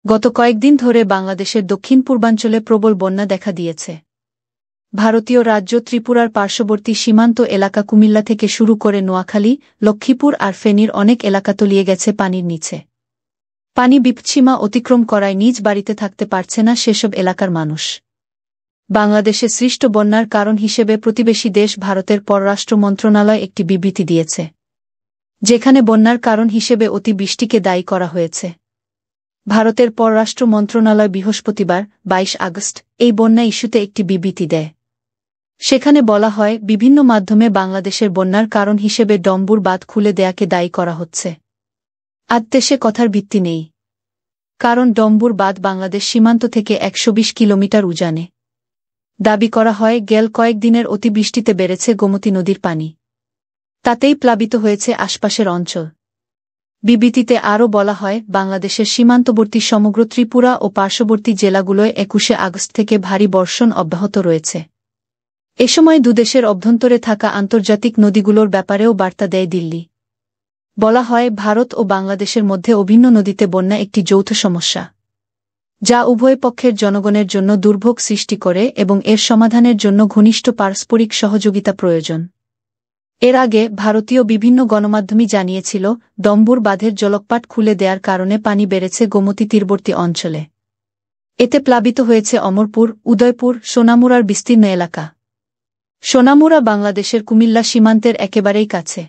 গত কয়েকদিন ধরে বাংলাদেশের দক্ষিণ পূর্বাঞ্চলে প্রবল বন্যা দেখা দিয়েছে। ভারতীয় রাজ্য ত্রিপুরার পার্শ্ববর্তী সীমান্ত এলাকা কুমিল্লা থেকে শুরু করে নোয়াখালী, লক্ষ্মীপুর আর ফেনীর অনেক এলাকা তলিয়ে গেছে পানির নিচে। পানি বিপদসীমা অতিক্রম করায় নিজ বাড়িতে থাকতে পারছে না সেসব এলাকার মানুষ। বাংলাদেশে সৃষ্ট বন্যার কারণ হিসেবে প্রতিবেশী দেশ ভারতের পররাষ্ট্র মন্ত্রণালয় একটি বিবৃতি দিয়েছে, যেখানে বন্যার কারণ হিসেবে অতিবৃষ্টিকে দায়ী করা হয়েছে। ভারতের পররাষ্ট্র মন্ত্রণালয় বৃহস্পতিবার ২২ আগস্ট এই বন্যা ইস্যুতে একটি বিবৃতি দেয়। সেখানে বলা হয়, বিভিন্ন মাধ্যমে বাংলাদেশের বন্যার কারণ হিসেবে ডম্বুর বাঁধ খুলে দেয়াকে দায়ী করা হচ্ছে। আদেশে কথার ভিত্তি নেই, কারণ ডম্বুর বাঁধ বাংলাদেশ সীমান্ত থেকে ১২০ কিলোমিটার উজানে। দাবি করা হয়, গেল কয়েকদিনের অতিবৃষ্টিতে বেড়েছে গোমতী নদীর পানি, তাতেই প্লাবিত হয়েছে আশপাশের অঞ্চল। বিবৃতিতে আরও বলা হয়, বাংলাদেশের সীমান্তবর্তী সমগ্র ত্রিপুরা ও পার্শ্ববর্তী জেলাগুলোয় ২১শে আগস্ট থেকে ভারী বর্ষণ অব্যাহত রয়েছে। এ সময় দুদেশের অভ্যন্তরে থাকা আন্তর্জাতিক নদীগুলোর ব্যাপারেও বার্তা দেয় দিল্লি। বলা হয়, ভারত ও বাংলাদেশের মধ্যে অভিন্ন নদীতে বন্যা একটি যৌথ সমস্যা, যা উভয় পক্ষের জনগণের জন্য দুর্ভোগ সৃষ্টি করে এবং এর সমাধানের জন্য ঘনিষ্ঠ পারস্পরিক সহযোগিতা প্রয়োজন। এর আগে ভারতীয় বিভিন্ন গণমাধ্যমই জানিয়েছিল, ডম্বুর বাঁধের জলকপাট খুলে দেওয়ার কারণে পানি বেড়েছে গোমতী তীরবর্তী অঞ্চলে। এতে প্লাবিত হয়েছে অমরপুর, উদয়পুর, সোনামুড়ার বিস্তীর্ণ এলাকা। সোনামুড়া বাংলাদেশের কুমিল্লা সীমান্তের একেবারেই কাছে।